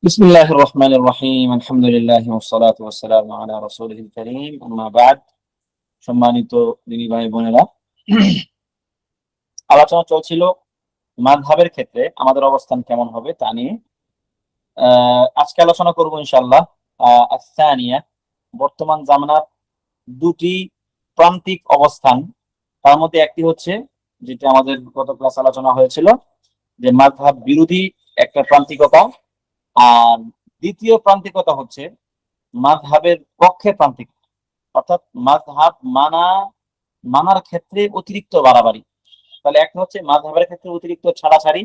বিসমিল্লাহির রহমানির রহিম আলহামদুলিল্লাহি ওয়াসসালাতু ওয়াসসালামু আলা রাসূলিল কারীম আম্মা বা'দ। সম্মানিত দিনী ভাই বোনেরা, আলোচনা চলছিল মাযহাবের ক্ষেত্রে আমাদের অবস্থান কেমন হবে তা নিয়ে। আজকে আলোচনা করব ইনশাআল্লাহ আস-সানিয়া, বর্তমান জামানার দুটি প্রান্তিক অবস্থান। তার মধ্যে একটি হচ্ছে, যেটা আমাদের গত ক্লাস আলোচনা হয়েছিল, যে মাযহাব বিরোধী একটা প্রান্তিকতা, আর দ্বিতীয় প্রান্তিকতা হচ্ছে মাযহাবের পক্ষে প্রান্তিক, অর্থাৎ মাযহাব মানার ক্ষেত্রে অতিরিক্ত বাড়াবাড়ি। তাহলে একটা হচ্ছে মাযহাবের ক্ষেত্রে অতিরিক্ত ছাড়াছাড়ি,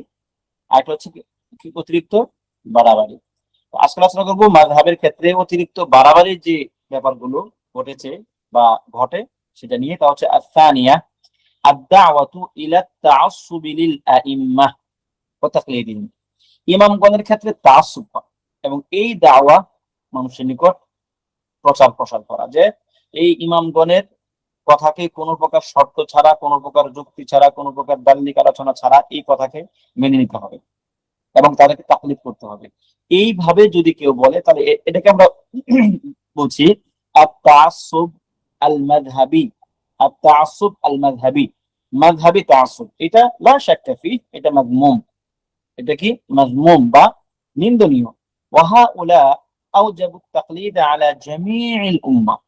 আর একটা হচ্ছে কি অতিরিক্ত বাড়াবাড়ি। আজকে আলোচনা করবো মাযহাবের ক্ষেত্রে অতিরিক্ত বাড়াবাড়ির যে ব্যাপারগুলো ঘটেছে বা ঘটে সেটা নিয়ে। তা হচ্ছে আস-সানিয়া আদ-দাওয়াতু ইলা তাআসসুবি লিল আইম্মাহ ওয়া তাকলিদিহিম, ইমামগণের ক্ষেত্রে তাআসসুব এবং এই দাওয়া মানুষের নিকট প্রচার প্রসার করা, যে এই ইমামগণের কথাকে কোনো প্রকার শর্ত ছাড়া, কোনো প্রকার যুক্তি ছাড়া, কোনো প্রকার দালিলিক আলোচনা ছাড়া এই কথাকে মেনে নিতে হবে এবং তাদেরকে তাকলিদ করতে হবে। এইভাবে যদি কেউ বলে তাহলে এটাকে আমরা বলছি আত-তাআসসুব আল-মাযহাবী। আত-তাআসসুব আল-মাযহাবী, মাযহাবী তাআসসুব, এটা লা শাক্কা ফি, এটা মাযমুম। এটা কি মাযমুম বা নিন্দনীয়। ওয়া হাউলা আওজাবু তাকলিদ আলা জামিইল উম্মাহ,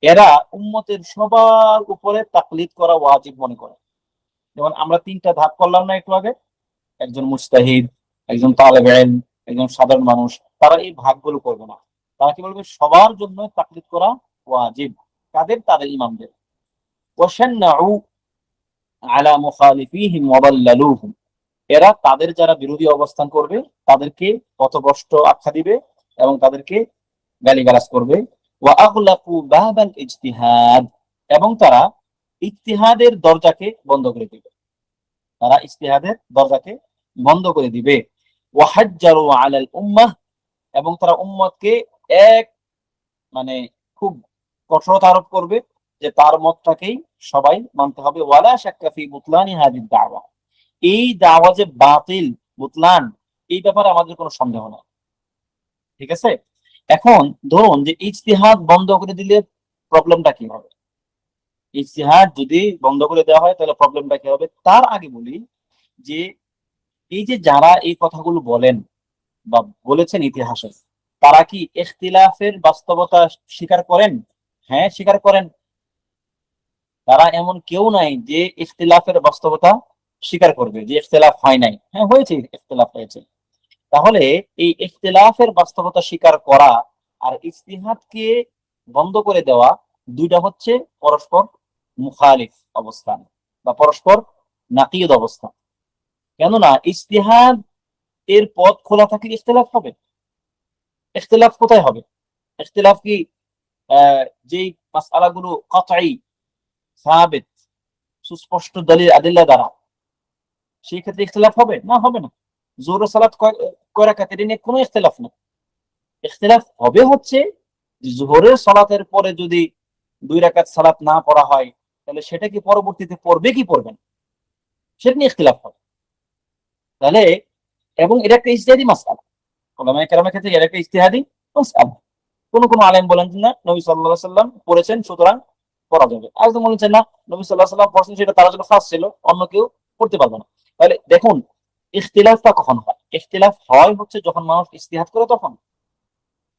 এরা উম্মতের সবার উপরে তাকলিদ করা ওয়াজিব মনে করে। যেমন আমরা তিনটা ভাগ করলাম না একটু আগে, একজন মুজতাহিদ, একজন তালেবে ইলম, একজন সাধারণ মানুষ, তারা এই ভাগগুলো করবে না। তারা কি বলবে? সবার জন্য তাকলিদ করা ওয়াজিব। কাদের? তাদের ইমামদের। ওয়াশান্নাউ আলা মুখালিফিহিম ওয়া দাল্লালুহুম, এরা তাদের যারা বিরোধী অবস্থান করবে তাদেরকে পথভ্রষ্ট আখ্যা দিবে এবং তাদেরকে গালিগালাজ করবে। ওয়া আগলাকু বাবাল ইজতিহাদ, এবং তারা ইজতিহাদের দরজাকে বন্ধ করে দিবে। তারা ইজতিহাদের দরজাকে বন্ধ করে দিবে। ওয়া হাজ্জারু আলাল উম্মাহ, এবং তারা উম্মতকে এক মানে খুব কঠোরতা আরোপ করবে যে তার মতটাকেই সবাই মানতে হবে। ওয়ালা শাক্কা ফি বুতলানি হাযিদ দাওয়া, এই দাওয়া যে বাতিল, বুতলান, এই ব্যাপারে আমাদের কোনো সন্দেহ নাই। ঠিক আছে? এখন ধরুন যে ইজতিহাদ বন্ধ করে দিলে প্রবলেমটা কি হবে? ইজতিহাদ যদি বন্ধ করে দেওয়া হয় তাহলে প্রবলেমটা কি হবে? তার আগে বলি যে এই যে যারা এই কথাগুলো বলেন বা বলেছেন ইতিহাসে, তারা কি ইখতিলাফের বাস্তবতা স্বীকার করেন? হ্যাঁ, স্বীকার করেন। তারা এমন কেউ নাই যে ইখতিলাফের বাস্তবতা স্বীকার করবে যে ইখতিলাফ হয় নাই। হ্যাঁ, হয়েছে, ইখতিলাফ হয়েছে। তাহলে এই ইখতিলাফের বাস্তবতা স্বীকার করা আর ইজতিহাদকে বন্ধ করে দেওয়া, দুইটা হচ্ছে পরস্পর মুখালিফ অবস্থান বা পরস্পর নাকিদ অবস্থান। কেননা ইজতিহাদ এর পথ খোলা থাকলে ইখতিলাফ হবে। ইখতিলাফ কোথায় হবে? ইখতিলাফ কি যেই মাসআলাগুলো কাতঈ সাবিত, সুস্পষ্ট দলিল আদিল্লা দ্বারা, সেই ক্ষেত্রে ইখতিলাফ হবে না? হবে না। জোহর সালাত কয় রাকাত, এটা নিয়ে কোনো ইখতিলাফ নেই। ইখতিলাফ হবে হচ্ছে জোহরের সালাতের পরে যদি 2 রাকাত সালাত না পড়া হয় তাহলে সেটা কি পরবর্তীতে পড়বে কি পড়বে না, সেটা নিয়ে ইখতিলাফ হবে। তাহলে এবং এটা একটা ইজতিহাদি মাসআলা, উলামায়ে কেরামের ক্ষেত্রে এটা একটা ইজতিহাদি মাসআলা। কোন আলেম বলেন না নবী সাল্লাল্লাহু আলাইহি সাল্লাম পড়েছেন সুতরাং পড়া যাবে, একদম বলেছেন না নবী সাল্লাল্লাহু আলাইহি সাল্লাম পড়ছেন সেটা তার জন্য খাস ছিল, অন্য কেউ পড়তে পারবে না। তাহলে দেখুন ইখতিলাফটা কখন হয়? ইখতিলাফ হয় হচ্ছে যখন মানুষ ইজতিহাদ করে তখন।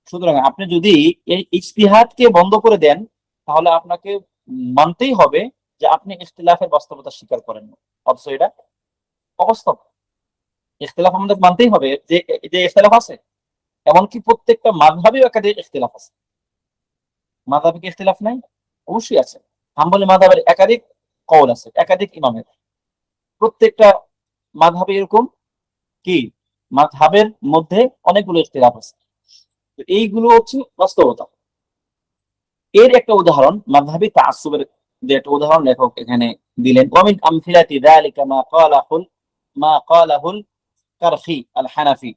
সুতরাং আপনি যদি এই ইজতিহাদকে বন্ধ করে দেন তাহলে আপনাকে মানতেই হবে যে আপনি ইখতিলাফের বাস্তবতা স্বীকার করেন না, অথচ এটা অবাস্তব। ইখতিলাফ আমাদের মানতেই হবে যে যে ইখতিলাফ আছে। এমনকি প্রত্যেকটা মাযহাবেও একাধিক ইখতিলাফ আছে। মাযহাবে কি ইখতিলাফ নাই? অবশ্যই আছে। হাম্বলী মাযহাবের একাধিক কওল আছে, একাধিক ইমামের। প্রত্যেকটা মাযহাবে এরকম কি মাযহাবের মধ্যে অনেকগুলো ইখতিলাফ আছে। তো এইগুলো হচ্ছে বাস্তবতা। এর একটা উদাহরণ মাযহাবী তাআসসুবের যে একটা উদাহরণ লেখক এখানে দিলেন। ওয়ামিন আমসিলাতি যালিকা মা ক্বালাহুল কারখি আল হানাফি।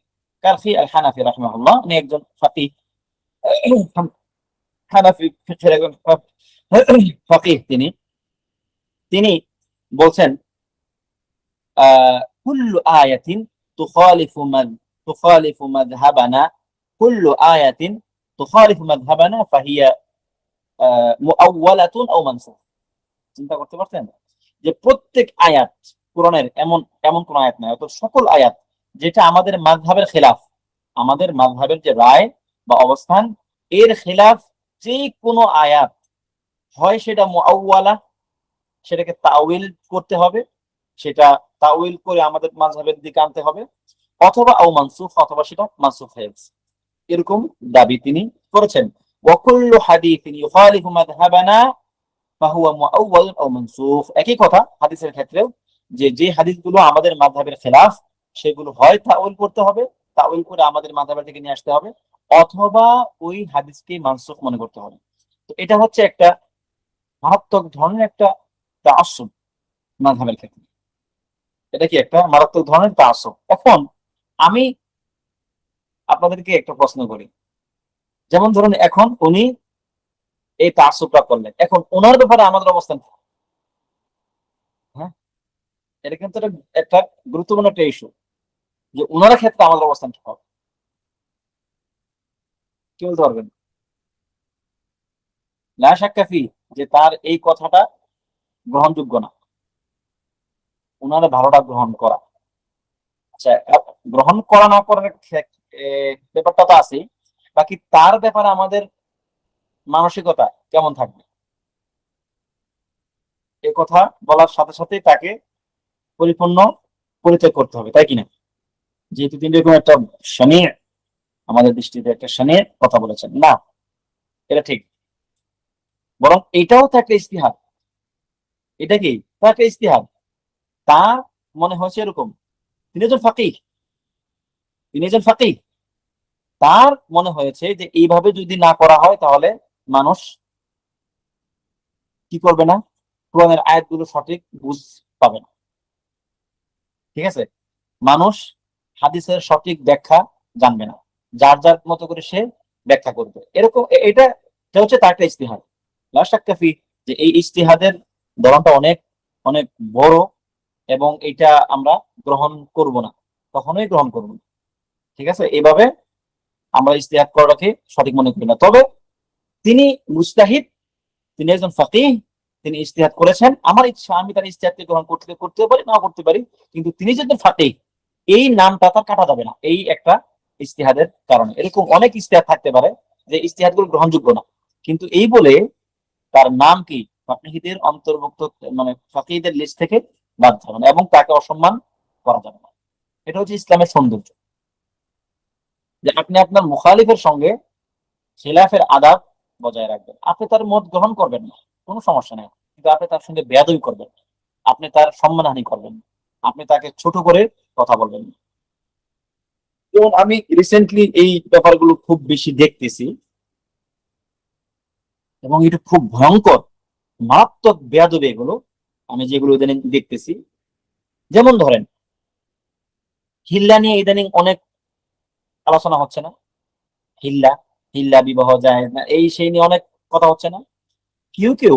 কারখি আল হানাফি রাহিমাহুল্লাহ, উনি একজন ফাকিহ, হানাফি ফিকহের একজন ফাকিহ। তিনি তিনি বলছেন কুল্লু আয়াতিন তুখালিফু তুখালিফু মাযহাবানা কুল্লু আয়াতিন তুখালিফু মাযহাবানা ফাহিয়া মুআওয়ালাতুন আও মানসুখ। চিন্তা করতে পারছেন যে প্রত্যেক আয়াত কোরআনের এমন এমন কোন আয়াত নাই, অর্থাৎ সকল আয়াত যেটা আমাদের মাযহাবের খেলাফ, আমাদের মাযহাবের যে রায় বা অবস্থান এর খেলাফ যে কোনো আয়াত হয় সেটা মুআওয়ালা, সেটাকে তাউইল করতে হবে, সেটা তাউইল করে আমাদের মাযহাবের দিকে আনতে হবে, অথবা আও মানসুখ, অথবা সেটা মানসুখ হয়ে গেছে, এরকম দাবি তিনি করেছেন। ওয়া কুল্লু হাদিসিন ইউখালিফু মাযহাবানা ফাহুয়া মুআওয়াল আও মানসুখ। একই কথা হাদিসের ক্ষেত্রেও, যে যে হাদিসগুলো আমাদের মাযহাবের খেলাফ সেগুলো হয় তাউইল করতে হবে, তাউইল করে আমাদের মাযহাবের দিকে নিয়ে আসতে হবে, অথবা ওই হাদিসকে মানসুখ মনে করতে হবে। তো এটা হচ্ছে একটা মারাত্মক ধরনের একটা তাআসসুব মাযহাবের ক্ষেত্রে। এটা কি একটা মারাত্মক ধরনের তাআসসুব। এখন আমি আপনাদেরকে একটা প্রশ্ন করি, যেমন ধরুন এখন উনি এই তাআসসুবটা করলেন, এখন ওনার ব্যাপারে আমাদের অবস্থান কি? হ্যাঁ, এটা কিন্তু একটা গুরুত্বপূর্ণ একটা ইস্যু, যে ওনার ক্ষেত্রে আমাদের অবস্থান কি হবে, কি বলতে পারবেন? লা শাক্কা ফি, যে তার এই কথাটা গ্রহণযোগ্য না, ওনার ভালোটা গ্রহণ করা। আচ্ছা, গ্রহণ করা না করার ব্যাপারটা তো আছে, বাকি তার ব্যাপারে আমাদের মানসিকতা কেমন থাকবে, এ কথা বলার সাথে সাথে তাকে পরিপূর্ণ পরিত্যাগ করতে হবে, তাই কিনা? যেহেতু তিনি এরকম একটা শানি, আমাদের দৃষ্টিতে একটা শানি কথা বলেছেন না, এটা ঠিক, বরং এটাও তো একটা ইজতিহাদ। এটা কি তা একটা ইজতিহাদ, তার মনে হয়েছে এরকম, তিনি একজন ফাকিহ, তিনি একজন ফাকিহ, তার মনে হয়েছে যে এইভাবে যদি না করা হয় তাহলে মানুষ কি করবে না, কোরআনের আয়াতগুলো সঠিক বুঝ পাবে না, ঠিক আছে, মানুষ হাদিসের সঠিক ব্যাখ্যা জানবে না, যার যার মতো করে সে ব্যাখ্যা করবে, এরকম এটা হচ্ছে তার একটা ইজতিহাদ। লা শাক্কা ফি, যে এই ইজতিহাদের ধরনটা অনেক অনেক বড়, এবং এটা আমরা গ্রহণ করব না, কখনোই গ্রহণ করব না, ঠিক আছে, এইভাবে আমরা ইজতিহাদ করাটাকে সঠিক মনে করি না। তবে তিনি মুজতাহিদ, তিনি একজন ফাকিহ, তিনি ইজতিহাদ করেছেন, আমার ইচ্ছা আমি তার ইজতিহাদকে গ্রহণ করতে পারি না করতে পারি, কিন্তু তিনি যে একজন ফাকিহ এই নামটা তার কাটা যাবে না, এই একটা ইজতিহাদের কারণে। এরকম অনেক ইজতিহাদ থাকতে পারে যে ইজতিহাদগুলো গ্রহণযোগ্য না, কিন্তু এই বলে তার নাম কি ফাকিহদের অন্তর্ভুক্ত, মানে ফাকিহদের লিস্ট থেকে বাদ যাবে না, এবং তাকে অসম্মান করা যাবে না। এটা হচ্ছে ইসলামের সৌন্দর্য, যে আপনি আপনার মুখালিফের সঙ্গে খিলাফের আদাব বজায় রাখবেন। আপনি তার মত গ্রহণ করবেন না, কোনো সমস্যা নেই, কিন্তু আপনি তার সঙ্গে বেয়াদবি করবেন না, আপনি তার সম্মানহানি করবেন না, আপনি তাকে ছোট করে কথা বলবেন না। যেমন আমি রিসেন্টলি এই ব্যাপারগুলো খুব বেশি দেখতেছি, এবং এটা খুব ভয়ঙ্কর মারাত্মক বেয়াদবি এগুলো, আমি যেগুলো ইদানিং দেখতেছি। যেমন ধরেন হিল্লা নিয়ে ইদানিং অনেক আলোচনা হচ্ছে না, হিল্লা, হিল্লা বিবাহ যায় না, এই সেই নিয়ে অনেক কথা হচ্ছে না। কেউ কেউ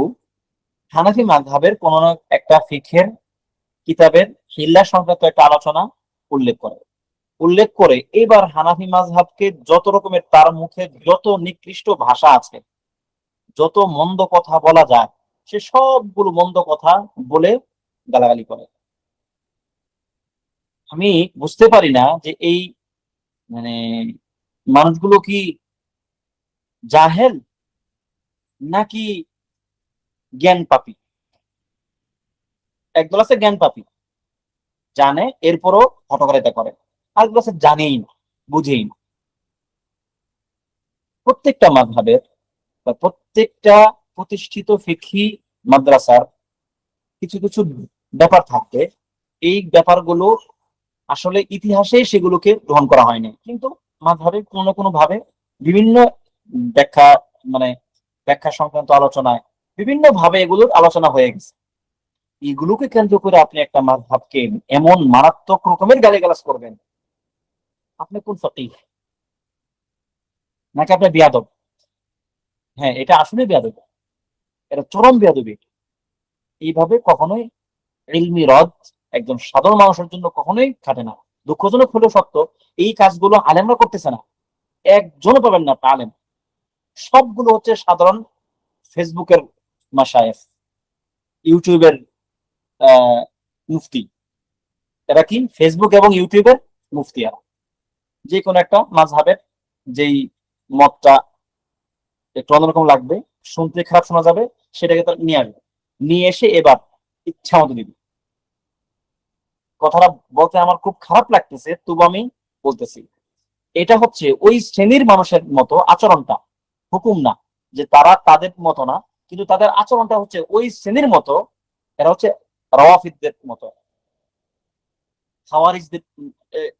হানাফি মাযহাবের কোন একটা ফিকহের কিতাবের হিল্লা সংক্রান্ত একটা আলোচনা উল্লেখ করে, এবার হানাফি মাযহাবকে যত রকমের, তার মুখে যত নিকৃষ্ট ভাষা আছে, যত মন্দ কথা বলা যায়, সে সবগুলো মন্দ কথা বলে গালাগালি করে। আমি বুঝতে পারি না যে এই মানে মানুষগুলো কি জাহেল নাকি জ্ঞান পাপী। একদল আছে জ্ঞান পাপী, জানে এরপরও হটকারিতা করে, আরেকদল আছে জানেই না, বুঝেই না। প্রত্যেকটা মাযহাবের বা প্রত্যেকটা প্রতিষ্ঠিত ফিকহি মাদ্রাসার কিছু কিছু ব্যাপার থাকবে, এই ব্যাপারগুলো আসলে ইতিহাসে সেগুলোকে গ্রহণ করা হয়নি, কিন্তু মাযহাবে কোনো কোনো ভাবে বিভিন্ন ব্যাখ্যা, মানে ব্যাখ্যা সংক্রান্ত আলোচনায় বিভিন্ন ভাবে এগুলোর আলোচনা হয়ে গেছে। এগুলোকে কেন্দ্র করে আপনি একটা মাযহাবকে এমন মারাত্মক রকমের গালিগালাজ করবেন, আপনি কোন ফকিহ, নাকি আপনি বেয়াদব? হ্যাঁ, এটা আসলে বেয়াদবি, এটা চরম বেয়াদবি। এইভাবে কখনোই ইলমি রদ একজন সাধারণ মানুষের জন্য কখনোই খাটে না। দুঃখজনক হলেও সত্য, এই কাজগুলো আলেমরা করতেছে না। একজনও পাবেন না আলেম, সবগুলো হচ্ছে সাধারণ ফেসবুকের মাশায়েখ, ইউটিউবের মুফতি। এরা কি ফেসবুক এবং ইউটিউবের মুফতিয়া, যে কোনো একটা মাযহাবের যেই মতটা একটু অন্যরকম লাগবে, শুনতে খারাপ শোনা যাবে, সেটাকে তার নিয়ে আসবে, নিয়ে এসে এবার ইচ্ছা মতো দিবে। কথাটা বলতে আমার খুব খারাপ লাগতেছে, তবু আমি বলতেছি। এটা হচ্ছে ওই শ্রেণীর মানুষের মতো আচরণটা, হুকুম না যে তারা তাদের মতো না, কিন্তু তাদের আচরণটা হচ্ছে ওই শ্রেণীর মতো। এরা হচ্ছে রাওয়াফিদদের মতো, খাওয়ারিজদের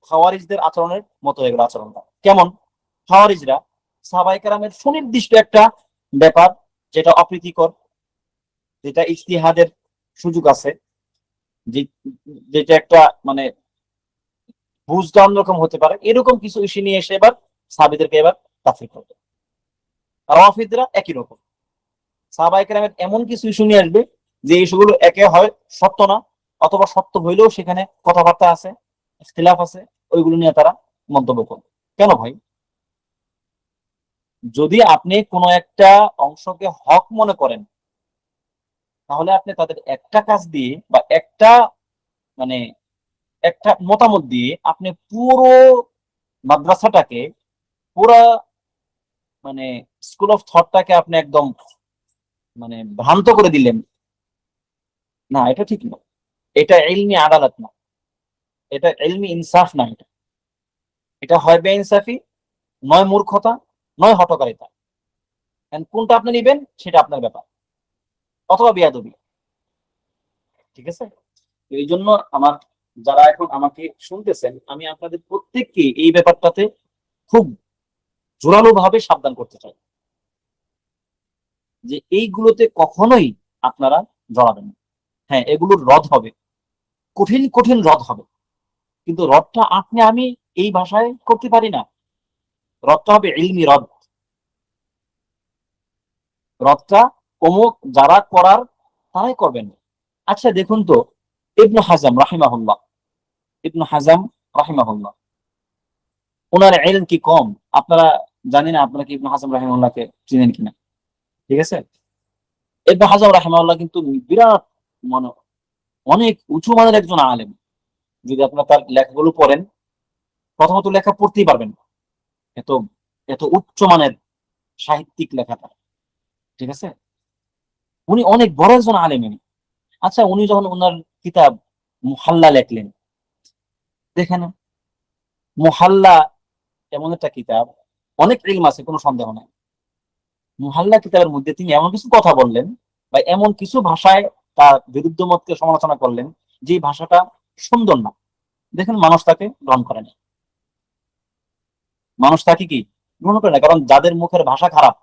খাওয়ারিজদের আচরণের মতো এগুলো আচরণটা। কেমন? খাওয়ারিজরা সাহাবায়ে কেরামের সুনির্দিষ্ট একটা ব্যাপার, যেটা অপ্রীতিকর, যেটা ইজতিহাদের সুযোগ আছে, যেটা একটা মানে বুঝটা অন্যরকম হতে পারে, এরকম কিছু ইস্যু নিয়ে এসে এবার সাহাবীদেরকে এবার তাফসীর করবে। রাওয়াফিদরা একই রকম, সাহাবায়ে কেরামের এমন কিছু ইস্যু নিয়ে আসবে যে ইস্যুগুলো একে হয় সত্য না, অথবা সত্য হইলেও সেখানে কথাবার্তা আছে, ইখতিলাফ আছে, ওইগুলো নিয়ে তারা মন্তব্য করবে। কেন ভাই? যদি আপনি কোনো একটা অংশকে হক মনে করেন, তাহলে আপনি তাদের একটা কাজ দিয়ে বা একটা মানে একটা মতামত দিয়ে আপনি পুরো মাদ্রাসাটাকে, পুরা মানে স্কুল অফ থটটাকে আপনি একদম মানে ভ্রান্ত করে দিলেন। না, এটা ঠিক না। এটা ইলমি আদালত না, এটা ইলমি ইনসাফ না। এটা এটা হয় বেইনসাফি, নয় মূর্খতা, নয় হঠকারিতা। কোনটা আপনি নিবেন সেটা আপনার ব্যাপার, অথবা বেয়াদবি। ঠিক আছে? এই জন্য আমার, যারা এখন আমাকে শুনতেছেন, আমি আপনাদের প্রত্যেককে এই ব্যাপারটাতে খুব জোরালো ভাবে সাবধান করতে চাই যে এইগুলোতে কখনোই আপনারা জড়াবেন না। হ্যাঁ, এগুলোর রদ হবে, কঠিন কঠিন রদ হবে, কিন্তু রদটা আপনি আমি এই ভাষায় করতে পারি না। রদটা হবে ইলমি রদ, রদটা অমুক যারা করার তারাই করবেন। আচ্ছা দেখুন তো, ইবনে হাজাম রাহিমাহুল্লাহ, ইবনে হাজাম রাহিমাহুল্লাহ, ওনার ইলম কি কম? আপনারা জানি না, আপনারা কি ইবনে হাজাম রাহিমাহুল্লাহকে চিনেন কিনা? ঠিক আছে, ইবনে হাজাম রাহিমাহুল্লাহ কিন্তু বিরাট মানে অনেক উঁচু মানের একজন আলেম। যদি আপনারা তার লেখাগুলো পড়েন, প্রথমত লেখা পড়তেই পারবেন না, এত এত উচ্চ মানের সাহিত্যিক লেখা তার। ঠিক আছে, উনি অনেক বড় একজন আলেম উনি। আচ্ছা, উনি যখন ওনার কিতাব মুহাল্লা লেখলেন, দেখেন মুহাল্লা এমন একটা কিতাব, অনেক ইলম আছে কোনো সন্দেহ নাই। মুহাল্লা কিতাবের মধ্যে তিনি এমন কিছু কথা বললেন, বা এমন কিছু ভাষায় তার বিরুদ্ধ মতকে সমালোচনা করলেন, যে ভাষাটা সুন্দর না। দেখেন মানুষ তাকে গ্রহণ করে না, মানুষ তাকে কি গ্রহণ করে না, কারণ যাদের মুখের ভাষা খারাপ,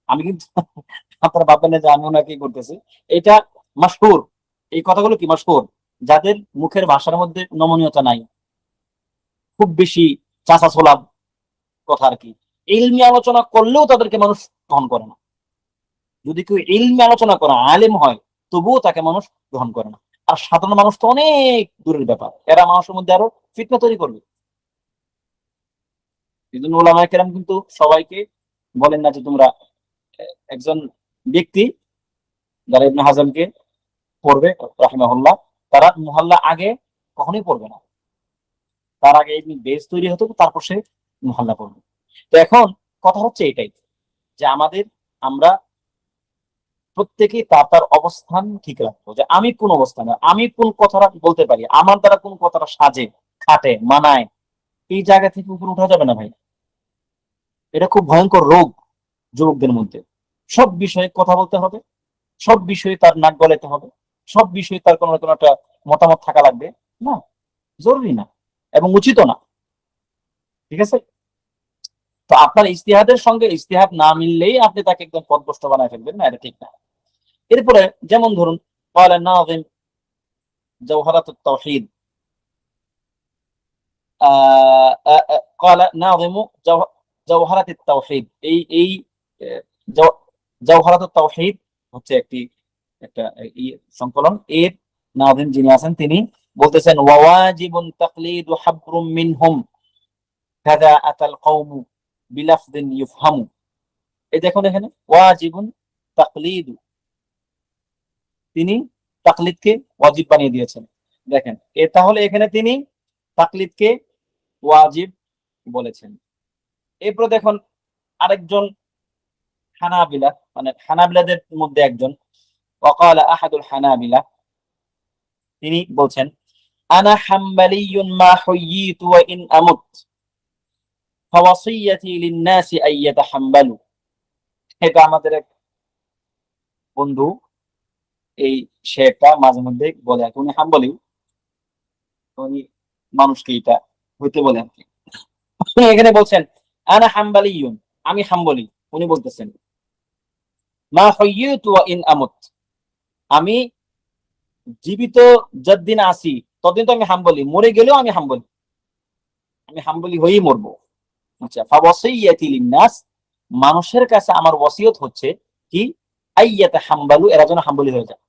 আমি কিন্তু আপনারা ভাববেন না যে আমি ওনাকে করতেছি, এটা মাশহুর, এই কথাগুলো কি মাশহুর, যাদের মুখের ভাষার মধ্যে নমনীয়তা নাই, খুব বেশি চাচা ছোলাভ কথা আর কি, ইলমি আলোচনা করলেও তাদেরকে মানুষ গ্রহণ করে না। যদি কেউ ইলমি আলোচনা করে আলেম হয়, তবুও তাকে মানুষ গ্রহণ করে না। আর সাধারণ মানুষ তো অনেক দূরের ব্যাপার, এরা মানুষের মধ্যে আরো ফিতনা তৈরি করবে। এই জন্য ওলামায়ে কেরাম কিন্তু সবাইকে বলেন না যে তোমরা একজন ব্যক্তি যারা ইবনে হাজামকে পড়বে রাহিমাহুল্লাহ, তারা মুহাল্লা আগে কখনোই পড়বে না, তার আগে এই বেস তৈরি হতো, তারপর সে মুহাল্লা পড়বে। তো এখন কথা হচ্ছে এটাই, যে আমরা প্রত্যেকেই তার তার অবস্থান ঠিক রাখবো, যে আমি কোন অবস্থানে, আমি কোন কথাটা বলতে পারি, আমার দ্বারা কোন কথাটা সাজে, খাটে, মানায়, এই জায়গা থেকে উপরে উঠা যাবে না ভাই। এটা খুব ভয়ঙ্কর রোগ যুবকদের মধ্যে। সব বিষয়ে কথা বলতে হবে, সব বিষয়ে তার নাক গলাতে হবে, সব বিষয়ে তার কোনো না কোনো একটা মতামত থাকা লাগবে। না, জরুরি না এবং উচিত না। ঠিক আছে? তো আপনার ইজতিহাদের সঙ্গে ইজতিহাদ না মিললেই আপনি তাকে একদম পথভ্রষ্ট বানায় ফেলবেন, না, এটা ঠিক না। এরপরে যেমন ধরুন قال الناظم جوهرة التوحيد قال ناظم جوهرة التوحيد এই জওহারাতুত তাওহীদ হচ্ছে একটি একটা সংকলন, এর নাযিম যিনি আছেন তিনি বলতেছেন ওয়াজিবুন তাকলিদু হাবরুম মিনহুম কাযা আতাল কওমু বিলাফদিন ইউফহামু। এই দেখুন এখানে ওয়াজিবুন তাকলিদু, তিনি তাকলিদকে ওয়াজিব বানিয়ে দিয়েছেন। দেখেন তাহলে এখানে তিনি তাকলিদকে ওয়াজিব বলেছেন। এরপর দেখুন আরেকজন হানাবিলা, মানে হানাবিলাদের মধ্যে একজন, ওয়াকালা আহাদুল হানাবিলা, তিনি বলছেন আনা হাম্বালিয়ুন মা হুয়্যিতু ওয়া ইন আমুত ফাওয়াসিয়াতি লিন-নাসি আইয়াতাহাম্বালু। এটা আমাদের এক বন্ধু, এই সে একটা মাঝে মধ্যে বলে আর কি, উনি হাম্বলি, উনি মানুষকে এটা হইতে বলে আর কি। উনি এখানে বলছেন আনা হাম্বালিয়ুন, আমি হাম্বলি। উনি বলতেছেন মা হুয়্যিতু ওয়া ইন আমুত, আমি জীবিত যতদিন আছি ততদিন তো আমি হাম্বলি, মরে গেলেও আমি হাম্বলি, আমি হাম্বলি হয়েই মরবো। আচ্ছা, ফাওয়াসিয়াতি লিন-নাস, মানুষের কাছে আমার ওসিয়ত হচ্ছে কি আইয়াতা হাম্বালু, এরা যেন হাম্বলি হয়ে যায়।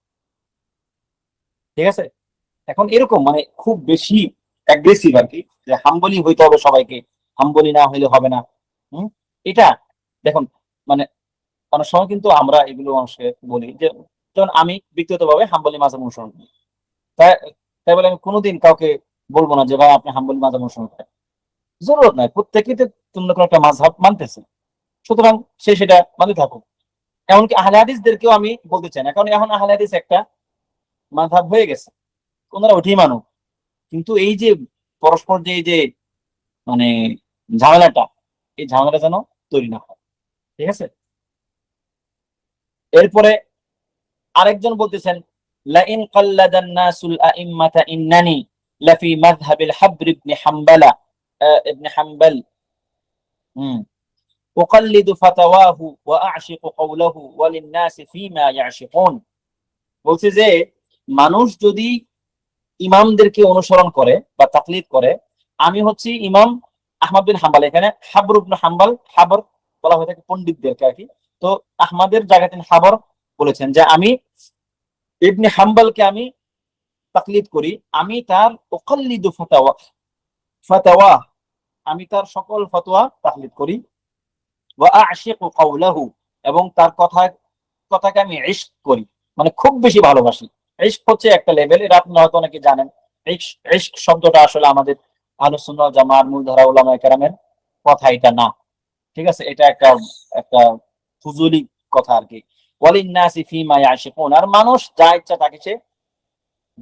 ঠিক আছে, এখন এরকম মানে খুব বেশি অ্যাগ্রেসিভ আর কি, যে হাম্বলি হইতে হবে সবাইকে, হাম্বলি না হইলে হবে না। হম, এটা দেখুন, মানে অনেক সময় কিন্তু আমরা এগুলো মানুষকে বলি যে, যেমন আমি ব্যক্তিগতভাবে হাম্বলি মাঝাব অনুসরণ করি, তাই তাই বলে আমি কোনোদিন কাউকে বলবো না যে ভাই আপনি হাম্বলি মাঝাব অনুসরণ করেন, জরুরত নাই, প্রত্যেকেই তো তোমরা কোনো একটা মাযহাব মানতেছে, সুতরাং সে সেটা মানতে থাকুক। এমনকি আহলে হাদিসদেরকেও আমি বলতে চাই না, কারণ এখন আহলে হাদিস একটা মাযহাব হয়ে গেছে, ওনারা ওঠেই মানুক। কিন্তু এই যে পরস্পর যে এই যে মানে ঝামেলাটা, এই ঝামেলাটা যেন তৈরি না হয়। ঠিক আছে, এরপরে আরেকজন বলতেছেন লাইন কাল্লাদান নাসুল আইম্মাতা ইন্নানি লাফি মাযহাবিল হাবর ইবনে হাম্বালা, ইবনে হাম্বল, উকাল্লিদু ফাতাওয়াহু ওয়া আ'শিকু কওলাহু ওয়া লিন-নাসি ফীমা ইয়া'শিকুন। বলছে যে মানুষ যদি ইমামদেরকে অনুসরণ করে বা তাকলিদ করে, আমি হচ্ছি ইমাম আহমদ বিন হাম্বল। এখানে হাবর ইবনে হাম্বল, হাবর বলা হয়ে থাকে পণ্ডিতদেরকে আর কি, তো আহমদের জায়গায় তিনি হাবর বলেছেন যে আমি ইবনে হাম্বলকে আমি তাকলিদ করি, আমি তার উকাল্লিদু ফাতাওয়া, ফাতাওয়া আমি তার সকল ফতোয়া তাকলিদ করি, ওয়া আ'শিকু কওলাহু, এবং তার কথাকে আমি ইশক করি, মানে খুব বেশি ভালোবাসি। ইশক হচ্ছে একটা লেভেল, এটা আপনি হয়তো অনেকে জানেন। ইশক, ইশক শব্দটা আসলে আমাদের আহলুস সুন্নাহ ওয়াল জামাআর মূলধারা উলামায়ে কেরামের কথা এটা না। ঠিক আছে, এটা একটা একটা ফুজুলি কথা আর কি। ওয়ালিন নাসি ফীমা ইয়াশিকুন, আর মানুষ যা ইচ্ছা তাকে সে,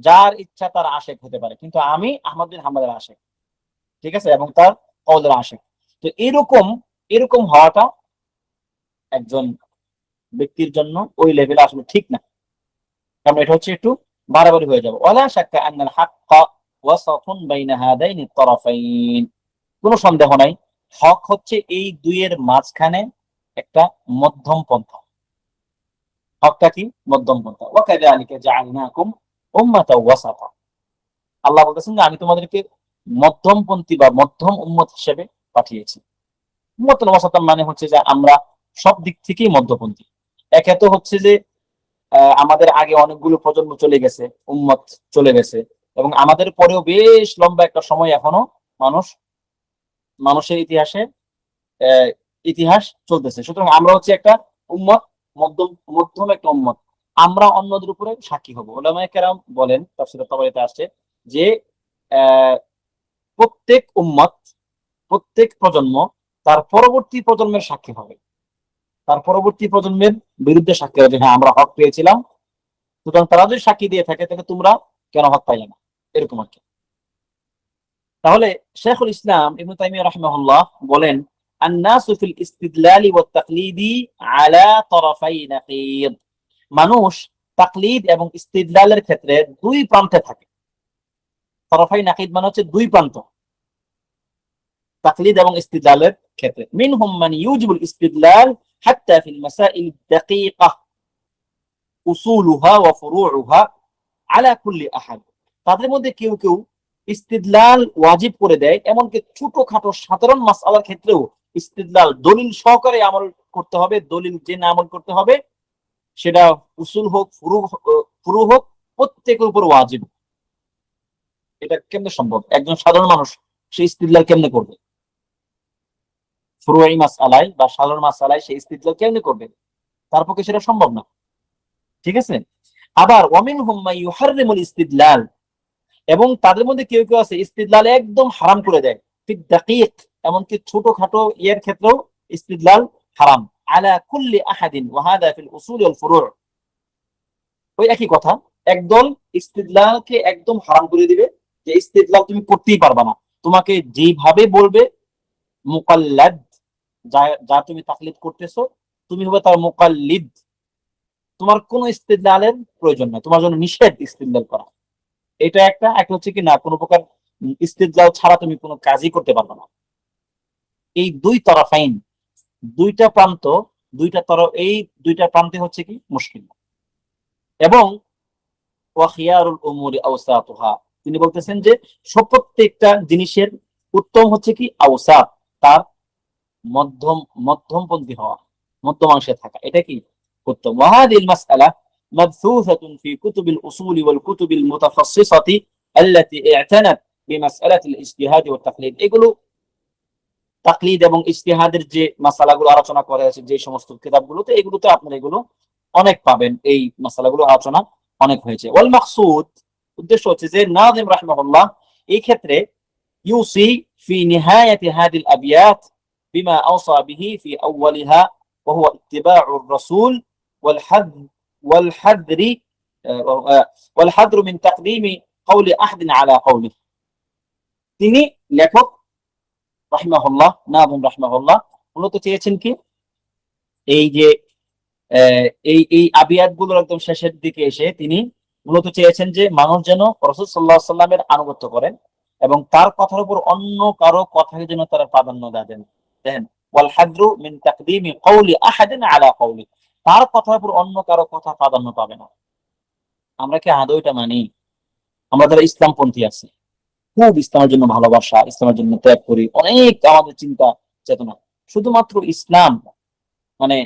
যার ইচ্ছা তার আশেক হতে পারে, কিন্তু আমি আহমদ বিন হাম্বলের আশেক। ঠিক আছে, এবং তার কওলের আশেক। তো এরকম এরকম হওয়াটা একজন ব্যক্তির জন্য ওই লেভেলে আসলে ঠিক না, কারণ এটা হচ্ছে একটু বাড়াবাড়ি হয়ে যাবে। ওয়ালা শাক্কা আন্নাল হাক্কা ওয়াসাতুন বাইনা হাদাইনি তারাফাইন, কোনো সন্দেহ নাই হক হচ্ছে এই দুইয়ের মাঝখানে একটা মধ্যম পন্থা। হকটা কি? মধ্যম পন্থা। ওয়া কাযালিকা জাআলনাকুম উম্মাতাও ওয়াসাতা, আল্লাহ বলতেছেন যে আমি তোমাদেরকে মধ্যমপন্থী বা মধ্যম উম্মত হিসেবে পাঠিয়েছি। উম্মাতুল ওয়াসাতা মানে হচ্ছে যে আমরা সব দিক থেকেই মধ্যপন্থী। একে তো হচ্ছে যে আমাদের আগে অনেকগুলো প্রজন্ম চলে গেছে, উম্মত চলে গেছে, এবং আমাদের পরেও বেশ লম্বা একটা সময় এখনো মানুষ, মানুষের ইতিহাসে ইতিহাস চলতেছে। সুতরাং আমরা হচ্ছে একটা উম্মত, মধ্যম মধ্যম একটা উম্মত, আমরা অন্যদের উপরে সাক্ষী হব। উলামায়ে কেরাম বলেন, তাফসীরে তাবারিতে আসছে যে আহ, প্রত্যেক উম্মত, প্রত্যেক প্রজন্ম তার পরবর্তী প্রজন্মের সাক্ষী হবে, তার পরবর্তী প্রজন্মের বিরুদ্ধে সাক্ষী হবে যে হ্যাঁ আমরা হক পেয়েছিলাম, সুতরাং তারা যদি সাক্ষী দিয়ে থাকে তাহলে তোমরা কেন হক পাইলে না, এরকম আর কি। তাহলে শেখুল ইসলাম ইবনে তাইমিয়া রাহিমাহুল্লাহ বলেন আন-নাসু ফিল ইস্তিদলালি ওয়াত তাকলিদি আলা তারাফাই নাকিদ, মানুষ তাকলিদ এবং ইস্তিদলালের ক্ষেত্রে দুই প্রান্তে থাকে। তারাফাই নাকিদ মানে হচ্ছে দুই প্রান্ত, তাকলিদ এবং ইস্তিদলালের ক্ষেত্রে। মিনহুম মান ইউজিবুল ইস্তিদলাল হাত্তা ফিল মাসাইল দাকিকা উসুলুহা ওয়া ফুরুউহা আলা কুল্লি আহাদ, তাদের মধ্যে কেউ কেউ ইস্তিদলাল ওয়াজিব করে দেয়, এমনকি ছোটখাটো সাধারণ মাসআলার ক্ষেত্রেও ইস্তিদলাল দলিল সহকারে আমল করতে হবে, দলিল যে না আমল করতে হবে সেটা উসুল হোক ফুরু হোক প্রত্যেকের উপর ওয়াজিব। এটা কেমনে সম্ভব? একজন সাধারণ মানুষ সে ইস্তিদলাল কেমনে করবে? ফুরুই মাসআলায় বা সাধারণ মাসআলায় সে ইস্তিদলাল কেমনে করবে? তার পক্ষে সেটা সম্ভব না। ঠিক আছে? আবার ওয়ামিনহুম মান ইউহাররিমুল ইস্তিদলাল, এবং তাদের মধ্যে কেউ কেউ আছে ইস্তিদলাল একদম হারাম করে দেয়, ঠিক দাকিক, এমনকি ছোটখাটো ইয়ের ক্ষেত্রেও ইস্তিদলাল হারাম। আলা কুল্লি আহাদিন ওয়া হাদা ফিল উসুল ওয়াল ফুরু', ওই একই কথা। একদল ইস্তিদলালকে একদম হারাম করে দিবে, যে ইস্তিদলাল তুমি করতেই পারবা না, তোমাকে যেভাবে বলবে মুকাল্লাদ, যা যা তুমি তাকলিদ করতেছো তুমি হবে তার মুকাল্লিদ, তোমার কোনো ইস্তিদলালের প্রয়োজন নাই, তোমার জন্য নিষেধ ইস্তিদলাল করা। এটা একটা হচ্ছে কি না, কোনো প্রকার ইস্তিদলাল ছাড়া তুমি কোনো কাজই করতে পারবে না। এই দুই তরফাইন, দুইটা প্রান্ত, এই দুইটা প্রান্তে হচ্ছে কি মুশকিল। এবং ওয়া খিয়ারুল উমুরি আওসাতুহা, তিনি বলতেছেন যে প্রত্যেকটা জিনিসের উত্তম হচ্ছে কি আওসাত, তার মধ্যমপন্থী হওয়া, মধ্যমাংশে থাকা, এটা কি উত্তম। ওয়া হাদিল মাসআলা মাবসুসাতুন ফি কুতুবিল উসুল ওয়াল কুতুবিল মুতাখাসসিসাতি আল্লাতী ই'তানাত বিমাসআলাতিল ইজতিহাদ ওয়াত তাকলিদ। এগুলো তাকলিদ এবং ইজতিহাদের যে মাসালাগুলো আলোচনা করা হয়েছে যে সমস্ত কিতাবগুলোতে, এগুলোতে আপনারা এগুলো অনেক পাবেন, এই মাসালাগুলো আলোচনা অনেক হয়েছে। ওয়াল মাকসুদ, উদ্দেশ্য হচ্ছে যে নাযিম রাহিমাহুল্লাহ এই ক্ষেত্রে ইউসি ফি নিহায়াতি হাদিল আবিয়াত বিমা আওসা বিহি ফি আউয়ালিহা ওয়া হুয়া ইত্তিবাউর রাসূল ওয়াল হাদ ওয়াল হাদরি ওয়াল হাদরু মিন তাকদীমি কওলি আহাদিন আলা কওলি। তিনি লেখক রাহিমাহুল্লাহ, নাযিম রাহিমাহুল্লাহ মূলত চেয়েছেন কি, এই যে এই এই আবিয়াত গুলোর একদম শেষের দিকে এসে তিনি মূলত চেয়েছেন যে মানুষ যেন রাসূল সাল্লাল্লাহু আলাইহি সাল্লামের আনুগত্য করেন এবং তার কথার উপর অন্য কারো কথাকে যেন তারা প্রাধান্য দেন। দেখেন, ওয়াল হাদরু মিন তাকদীমি কওলি আহাদিন আলা কওলি, তার কথার উপর অন্য কারো কথা প্রাধান্য পাবে না। আমরা কি আদৌ এটা মানি? আমরা যারা ইসলামপন্থী আছি, খুব ইসলামের জন্য ভালোবাসা, ইসলামের জন্য ত্যাগ করি, অনেক আমাদের চিন্তা চেতনা, শুধুমাত্র ইসলাম মানে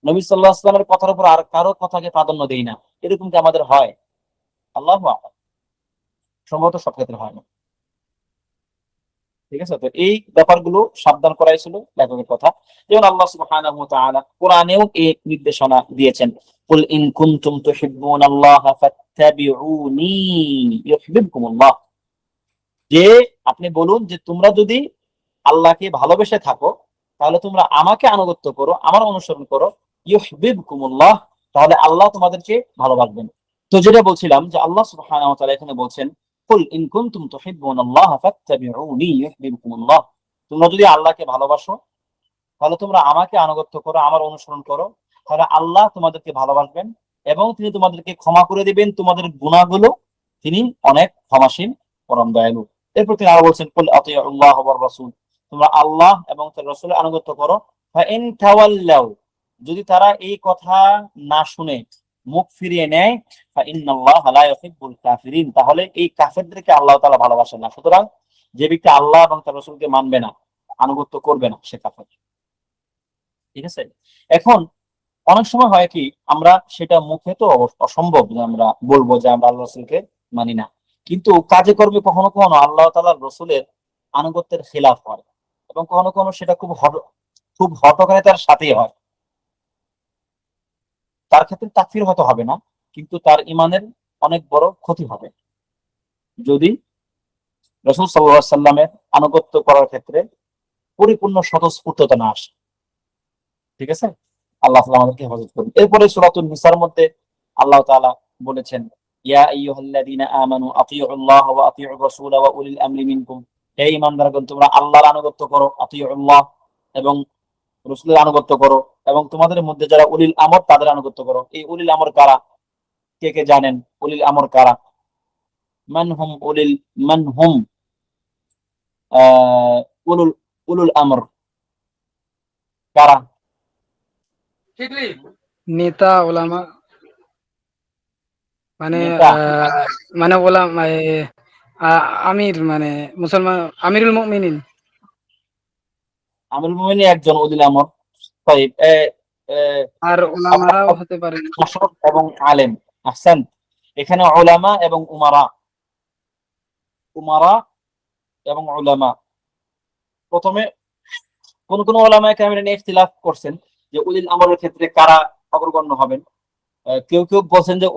নবী সাল্লাল্লাহু আলাইহি ওয়াসাল্লামের কথার উপর আর কারো কথাকে প্রাধান্য দেই না, এরকম কি আমাদের হয়? আল্লাহু আ'লাম, সম্ভবত সব ক্ষেত্রে হয় না। ঠিক আছে, তো এই ব্যাপারগুলো সাবধান করাই ছিল লেখকের কথা। যেমন আল্লাহ সুবহানাহু ওয়া তাআলা কোরআনেও এই নির্দেশনা দিয়েছেন, কুল ইন কুনতুম তুহিব্বুনাল্লাহা ফাত্তাবিউনি ইউহিব্বুকুমুল্লাহ, যে আপনি বলুন যে তোমরা যদি আল্লাহকে ভালোবেসে থাকো তাহলে তোমরা আমাকে আনুগত্য করো, আমার অনুসরণ করো, ইউহিব্বুকুমুল্লাহ, তাহলে আল্লাহ তোমাদেরকে ভালোবাসবেন। তো যেটা বলছিলাম যে আল্লাহ সুবহানাহু ওয়া তাআলা এখানে বলছেন কুল ইন কুনতুম তুহিব্বুনাল্লাহা ফাত্তাবিউনি ইউহিব্বুকুমুল্লাহ, তোমরা যদি আল্লাহকে ভালোবাসো তাহলে তোমরা আমাকে আনুগত্য করো, আমার অনুসরণ করো, তাহলে আল্লাহ তোমাদেরকে ভালোবাসবেন এবং তিনি তোমাদেরকে ক্ষমা করে দিবেন তোমাদের গুনাহগুলো, তিনি অনেক ক্ষমাশীল, পরম দয়ালু। এরপর তিনি আরো বলছেন কুল আতিউল্লাহ ওয়ার রাসূল, তোমরা আল্লাহ এবং তার রাসূলের আনুগত্য করো। ফাইন তাওয়াল্লাউ, যদি তারা এই কথা না শুনে মুখ ফিরিয়ে নেয়, ফাইন্নাল্লাহা লা ইউহিব্বুল কাফিরিন, তাহলে এই কাফেরদেরকে আল্লাহ তাআলা ভালোবাসেন না। সুতরাং যে ব্যক্তি আল্লাহ এবং তার রাসূলকে মানবে না, আনুগত্য করবে না, সে কাফের। ঠিক আছে, এখন অনেক সময় হয় কি, আমরা সেটা মুখে তো অসম্ভব যে আমরা বলবো যে আমরা আল্লাহ রাসূলকে মানি না, কিন্তু কাজে কর্মে কখনো কখনো আল্লাহ তাআলার রাসূলের আনুগত্যের খিলাফ হয় এবং কখনো কখনো সেটা খুব হঠকারিতার সাথেই হয়। তার ক্ষেত্রে তাকফির হয়তো হবে না, কিন্তু তার ইমানের অনেক বড় ক্ষতি হবে যদি রাসূল সাল্লাল্লাহু আলাইহি সাল্লামের আনুগত্য করার ক্ষেত্রে পরিপূর্ণ স্বতঃস্ফূর্ততা না আসে। ঠিক আছে, আল্লাহ তাআলা আমাদেরকে হেফাজত করুন। এরপরে সূরাতুন নিসার মধ্যে আল্লাহ তাআলা বলেছেন, ইয়া আইয়ুহাল্লাযীনা আমানু আতিউল্লাহ ওয়া আতিউর রাসূল ওয়া উলিল আমরি মিনকুম, হে ঈমানদারগণ তোমরা আল্লাহর আনুগত্য করো, আতিউল্লাহ এবং রাসূলের আনুগত্য করো, এবং তোমাদের মধ্যে যারা উলিল আমর তাদের আনুগত্য করো। এই উলিল আমর কারা? কে কে জানেন উলিল আমর কারা? মান হুম আহ উলুল উলুল আমর কারা? নেতা ওলামা, মানে নেতা, মানে ওলামা, আমির, মানে মুসলমান, আমিরুল মুমিনিন। আমিরুল মুমিনিন একজন উলিল আমর। তাইব, আর ওলামারাও হতে পারেন। শাসক এবং আলেম। আহসান, এখানে উলামা এবং উমারা, উমারা এবং উলামা। প্রথমে কোন কোন উলামায়ে কেরাম এটা নিয়ে ইখতিলাফ করছেন যে উলিল আমরের ক্ষেত্রে কারা অগ্রগণ্য হবেন। কেউ কেউ বলছেন যে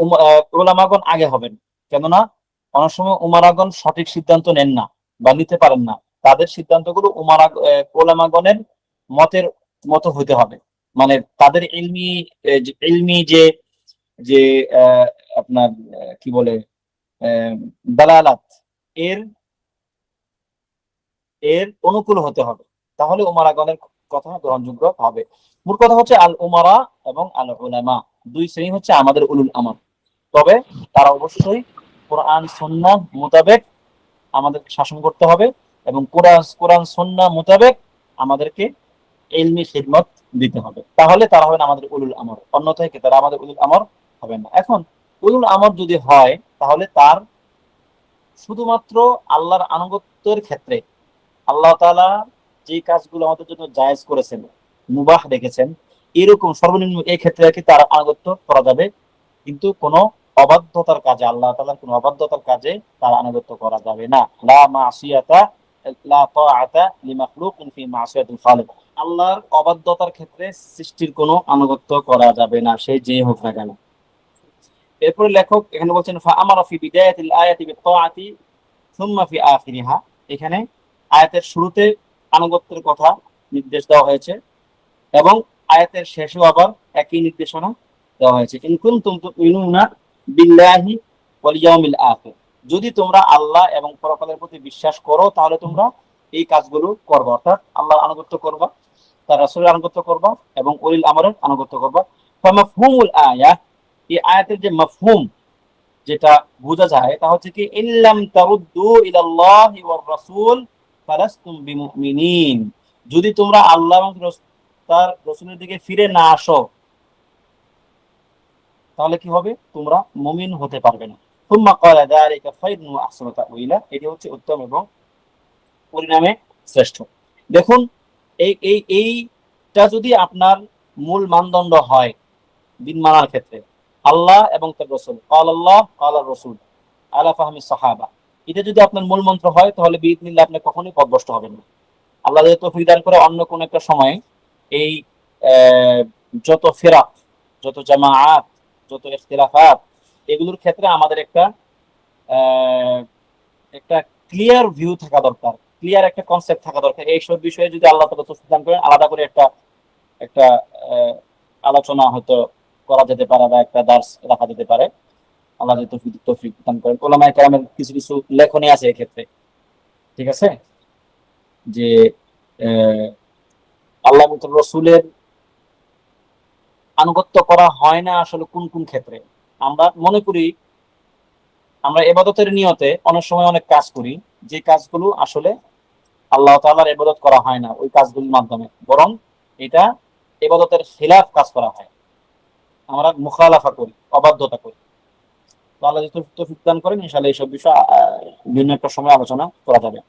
উলামাগণ আগে হবেন, কেননা অনেক সময় উমারাগণ সঠিক সিদ্ধান্ত নেন না বা নিতে পারেন না, তাদের সিদ্ধান্তগুলো উলামাগণের মতের মতো হইতে হবে। মানে তাদের ইলমি যে যে আপনার কি বলে দালালাত এর এর অনুকূল হতে হবে, তাহলে উমারাগণের কথা গ্রহণযোগ্য হবে। মূল কথা হচ্ছে আল উমারা এবং আল উলামা দুই শ্রেণী হচ্ছে আমাদের উলুল আমর। তবে তারা অবশ্যই কোরআন সুন্নাহ মোতাবেক আমাদের শাসন করতে হবে এবং কোরআন সুন্নাহ মোতাবেক আমাদেরকে ইলমি খিদমত দিতে হবে, তাহলে তারা হবেন আমাদের উলুল আমর। অন্যথায় কি তারা আমাদের উলুল আমর হবে না। এখন উলুল আমর যদি হয় তাহলে তার শুধুমাত্র আল্লাহর আনুগত্যের ক্ষেত্রে আল্লাহ তাআলা যে কাজগুলো আমাদের জন্য জায়েজ করেছেন, মুবাহ রেখেছেন, এরকম সর্বনিম্ন এই ক্ষেত্রে আর কি তার আনুগত্য করা যাবে, কিন্তু কোনো অবাধ্যতার কাজে, আল্লাহ তাআলার কোনো অবাধ্যতার কাজে তার আনুগত্য করা যাবে না। লা মাসিয়াতা লা তাআতা লিমাখলুকিন ফি মাসিয়াতিল খালিক। আল্লাহর অবাধ্যতার ক্ষেত্রে সৃষ্টির কোনো আনুগত্য করা যাবে না, সে যে হোক না কেন। এরপরে লেখক এখানে বলছেন ফা আমারা ফি বিদায়াতিল আয়াতি বিত্তাআতি সুম্মা ফি আখিরিহা। এখানে আয়াতের শুরুতে আনুগত্যের কথা নির্দেশ দেওয়া হয়েছে এবং আয়াতের শেষেও আবার একই নির্দেশনা দেওয়া হয়েছে। ইন কুনতুম তুমিনুনা বিল্লাহি ওয়াল ইয়াউমিল আখির। যদি তোমরা আল্লাহ এবং পরকালের প্রতি বিশ্বাস করো তাহলে তোমরা এই কাজগুলো করবা, অর্থাৎ আল্লাহর আনুগত্য করবা, তার রাসূলের আনুগত্য করবা এবং উলিল আমরের আনুগত্য করবা। ফামাফহুমুল আয়াহ, এই আয়াতের যে মাফহুম, যেটা বোঝা যায় তা হচ্ছে কি ইল্লাম তারুদ্দু ইলাল্লাহি ওয়ার রাসূল ফালাস্তুম বিমুমিনিন। যদি তোমরা আল্লাহ এবং তার রাসূলের দিকে ফিরে না আসো তাহলে কি হবে? তোমরা মুমিন হতে পারবে না। সুম্মা ক্বালা যালিকা খায়রুন ওয়া আহসানু তা'ওয়িলা। এটি হচ্ছে উত্তম এবং পরিণামে শ্রেষ্ঠ। দেখুন, এইটা যদি আপনার মূল মানদণ্ড হয় দিন মানার ক্ষেত্রে, আল্লাহ এবং তার রাসূল, ক্বাল আল্লাহ ক্বাল রাসূল আলা ফাহমি সাহাবা, এটা যদি আপনার মূল মন্ত্র হয় তাহলে বিইযনিল্লাহ আপনি কখনোই পথভ্রষ্ট হবেন না। আল্লাহ যদি তৌফিক দান করে অন্য কোন একটা সময় এই যত ফিরাক, যত জামাআত, যত ইখতিলাফাত, এগুলোর ক্ষেত্রে আমাদের একটা ক্লিয়ার ভিউ থাকা দরকার, ক্লিয়ার একটা কনসেপ্ট থাকা দরকার। এইসব বিষয়ে যদি আল্লাহ তাআলা তৌফিক দান করেন আলাদা করে একটা একটা আলোচনা হয়তো করা যেতে পারে বা একটা দার্স রাখা যেতে পারে। আল্লাহ যদি তৌফিক দান করেন। উলামায়ে কেরামের কিছু কিছু লেখনী আছে এক্ষেত্রে, ঠিক আছে, যে আল্লাহ এবং তার রাসূলের আনুগত্য করা হয় না আসলে কোন কোন ক্ষেত্রে। আমরা মনে করি আমরা ইবাদতের নিয়তে অনেক সময় অনেক কাজ করি, যে কাজগুলো আসলে আল্লাহ তাআলার ইবাদত করা হয় না ওই কাজগুলোর মাধ্যমে, বরং এটা ইবাদতের খিলাফ কাজ করা হয়, আমরা মুখালাফা করি, অবাধ্যতা করি। তো আল্লাহ যদি তৌফিক দান করেন ইনশাআল্লাহ এইসব বিষয় বিভিন্ন একটা সময় আলোচনা করা যাবে।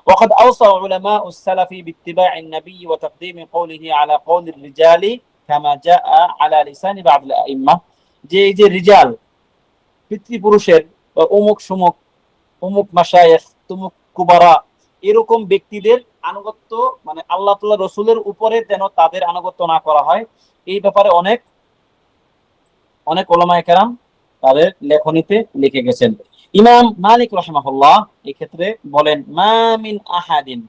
وقد أوصى علماء السلف باتباع النبي وتقديم قوله على قول الرجال كما جاء على لسان بعض الأئمة। যে এই যে রিজাল, পিতৃপুরুষের অমুক সমুক, অমুক মাশায়েখ, তুমুক কুবারা, এরকম ব্যক্তিদের আনুগত্য মানে আল্লাহ তাআলা রাসূলের উপরে যেন তাদের আনুগত্য না করা হয়, এই ব্যাপারে অনেক অনেক উলামায়ে কেরাম তাদের লেখনীতে লিখে গেছেন। ইমাম মালিক রাহিমাহুল্লাহ এই ক্ষেত্রে বলেন মা মিন আহাদিন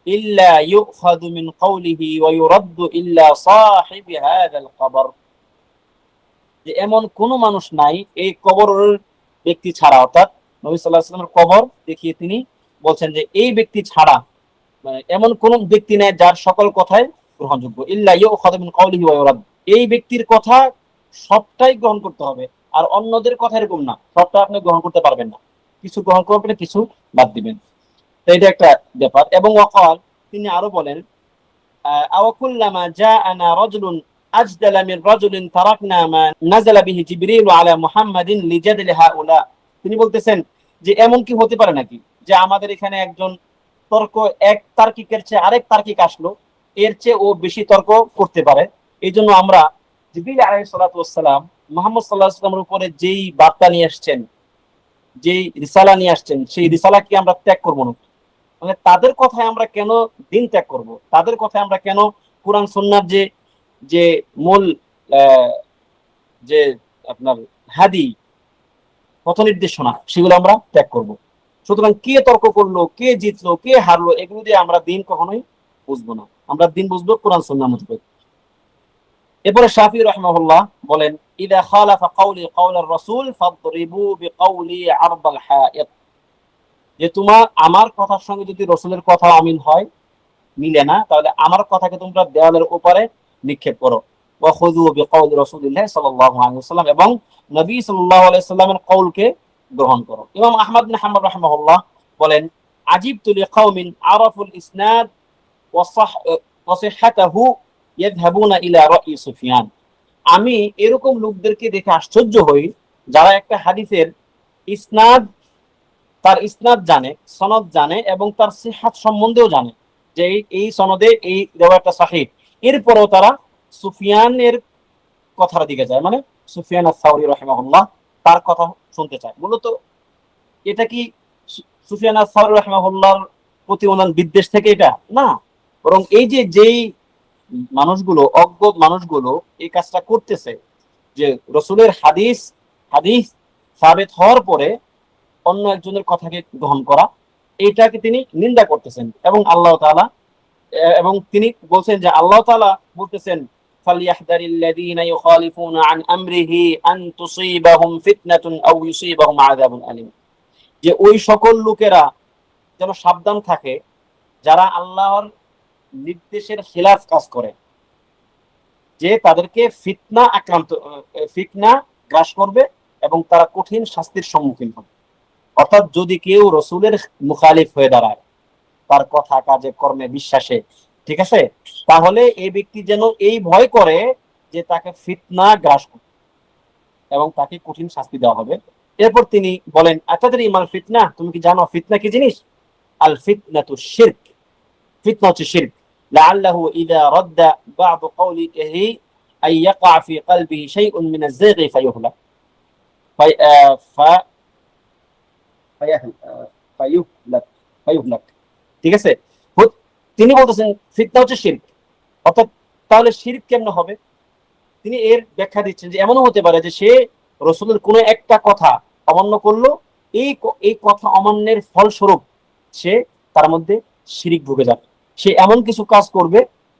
ইল্লা ইউখাযু মিন কওলিহি ওয়া ইউরাদ্দু ইল্লা সাহিবি হাযাল কবর। যে এমন কোন মানুষ নাই এই কবরের ব্যক্তি ছাড়া, অর্থাৎ নবী সাল্লাল্লাহু আলাইহি ওয়াসাল্লামের কবর দেখিয়ে তিনি বলছেন যে এই ব্যক্তি ছাড়া মানে এমন কোন ব্যক্তি নেই যার সকল কথাই গ্রহণযোগ্য। ইল্লা ইউখাযু মিন কওলিহি ওয়া ইউরাদ, এই ব্যক্তির কথা সবটাই গ্রহণ করতে হবে, আর অন্যদের কথা এরকম না সবটা আপনি গ্রহণ করতে পারবেন না, কিছু গ্রহণ করবেন কিছু বাদ দিবেন। তো এটা একটা ব্যাপার। এবং ওয়াকাল, তিনি আরো বলেন আও কুল্লামা জাআনা রাজুলুন আজদালা মিন রাজুলিন তারাকনা মা নাযালা বিহি জিবরিল আলা মুহাম্মাদিন লিজাদলি হাউলা। তিনি বলতেছেন যে এমন কি হতে পারে নাকি যে আমাদের এখানে একজন এক তার্কিকের চেয়ে আরেক তার্কিক আসলো, এর চেয়ে ও বেশি তর্ক করতে পারে, এই জন্য আমরা জিবরিল আলাইহিস সালাতু ওয়াস সালাম মুহাম্মদ সাল্লাল্লাহু আলাইহি ওয়াসাল্লামের উপরে যেই বার্তা নিয়ে আসছেন যে রিসালা নিয়ে আসছেন সেই রিসালা কি আমরা ত্যাগ করবো না? মানে তাদের কথায় আমরা কেন দিন ত্যাগ করব? তাদের কথায় আমরা কেন কোরআন সুন্নাহর যে যে মূল আহ, যে আপনার হাদি পথ নির্দেশনা সেগুলো আমরা ত্যাগ করব? সুতরাং কে তর্ক করলো, কে জিতলো, কে হারলো, এগুলো দিয়ে আমরা দিন কখনোই বুঝবো না। আমরা দিন বুঝবো কোরআন সুন্নাহ মোতাবেক। এরপরে শাফি রাহিমাহুল্লাহ বলেন, ইদা খালাফা কাউলি কাউলার রাসূল ফাদরিবু বিকাউলি আরদাল হায়াত, যে তোমার আমার কথার সঙ্গে যদি রসুলের কথা আমিল হয়, মিলে না, তাহলে আমার কথাকে তোমরা দেওয়ালের উপরে নিক্ষেপ করো। ওয়াখুযু বিকাউলি রাসূলিল্লাহ সাল্লাল্লাহু আলাইহি ওয়াসাল্লাম, এবং নবী সাল্লাল্লাহু আলাইহি ওয়াসাল্লামের কওলকে গ্রহণ করো। ইমাম আহমদ বিন হাম্বল রাহিমাহুল্লাহ বলেন, আজিবতু লিকাউমিন আরাফুল ইসনাদ ওয়া সিহহাতাহু ইয়াযহাবুনা ইলা রাই সুফিয়ান। আমি এরকম লোকদেরকে দেখে আশ্চর্য হই যারা একটা হাদিসের ইসনাদ, তার ইসনাদ জানে, সনদ জানে, এবং তার সিহহাত সম্বন্ধেও জানে যে এই সনদে এই রিওয়ায়াতটা সহিহ, এরপরও তারা সুফিয়ানের কথার দিকে যায়, মানে সুফিয়ান আস-সাউরি রাহিমাহুল্লাহ তার কথা শুনতে চায়। মূলত এটা কি সুফিয়ান আস-সাউরি রাহিমাহুল্লাহর প্রতি ওনার বিদ্বেষ থেকে এটা না, বরং এই যে যেই মানুষগুলো, অজ্ঞ মানুষগুলো এই কাজটা করতেছে, যে রসুলের হাদিস হাদিস সাবেত হওয়ার পরে অন্য একজনের কথাকে গ্রহণ করা, এইটাকে তিনি নিন্দা করতেছেন। এবং আল্লাহ তাআলা, এবং তিনি বলছেন যে আল্লাহ তাআলা বলতেছেন, ফালিয়াহদারিল্লাযীনা ইউখালিফুনা আন আমরিহি আন তুসীবাহুম ফিতনাতুন আও ইউসীবাহুম আযাবুন আলীম, যে ওই সকল লোকেরা যেন সাবধান থাকে যারা আল্লাহর নির্দেশের খেলাফ কাজ করে, যে তাদেরকে ফিতনা গ্রাস করবে এবং তারা কঠিন শাস্তির সম্মুখীন হবে। অর্থাৎ যদি কেউ রসুলের মুখালিফ হয়ে দাঁড়ায় তার কথা, কাজে, কর্মে, বিশ্বাসে, ঠিক আছে, তাহলে এই ব্যক্তি যেন এই ভয় করে যে তাকে ফিতনা গ্রাস করবে এবং তাকে কঠিন শাস্তি দেওয়া হবে। এরপর তিনি বলেন, আতাদরি মাল ফিতনা, তুমি কি জানো ফিতনা কি জিনিস? আল ফিতনাতু শিরক, ফিতনা হচ্ছে শিরক। লাআল্লাহু ইযা রাদ্দা বা'দ কওলিহি আই ইয়াকা ফি কলবিহি শাইউন মিন আয-যায়গ ফায়ুহলাক ফায়ুহলাক ফায়ুহলাক, ঠিক আছে। তিনি বলতেছেন ফিতনা হচ্ছে শিরক, অর্থাৎ তাহলে শিরক কেমনে হবে? তিনি এর ব্যাখ্যা দিচ্ছেন যে এমনও হতে পারে যে সে রসুলের কোনো একটা কথা অমান্য করলো, এই কথা অমান্যের ফলস্বরূপ সে তার মধ্যে শিরিক ঢুকে যাবে, সে এমন কিছু কাজ করবে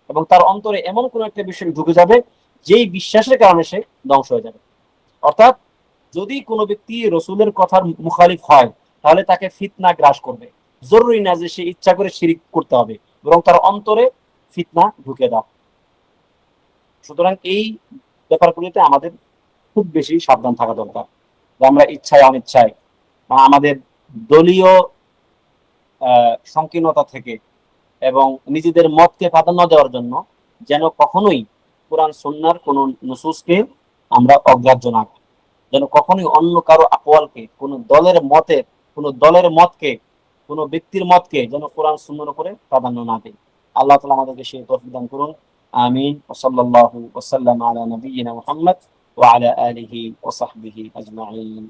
এবং তার অন্তরে এমন কোন একটা বিষয় ঢুকে যাবে যেই বিশ্বাসের কারণে সে ধ্বংস হয়ে যাবে। অর্থাৎ যদি কোনো ব্যক্তি রসুলের কথার মুখালিফ হয় তাহলে তাকে ফিতনা গ্রাস করবে, জরুরি না যে সে ইচ্ছা করে শিরিক করতে হবে, বরং তার অন্তরে ফিতনা ঢুকে দাও। সুতরাং এই ব্যাপারগুলিতে আমাদের খুব বেশি সাবধান থাকা দরকার, যে আমরা ইচ্ছায় অনিচ্ছায় বা আমাদের দলীয় সংকীর্ণতা থেকে এবং নিজেদের মতকে প্রাধান্য দেওয়ার জন্য যেন কখনোই কোরআন সুন্নাহর কোন নুসুসকে আমরা অগ্রাহ্য না করি, যেন কখনোই অন্য কারো আকওয়ালকে, কোন দলের মতকে, কোন ব্যক্তির মতকে যেন কোরআন সুন্নাহর উপরে প্রাধান্য না দেয়। আল্লাহ তাআলা আমাদেরকে সেই তৌফিক দান করুন। আমিন। ওয়া সাল্লাল্লাহু ওয়া সাল্লাম আলা নবিয়িনা মুহাম্মদ ওয়া আলা আলিহি ওয়া সাহবিহি আজমাইন।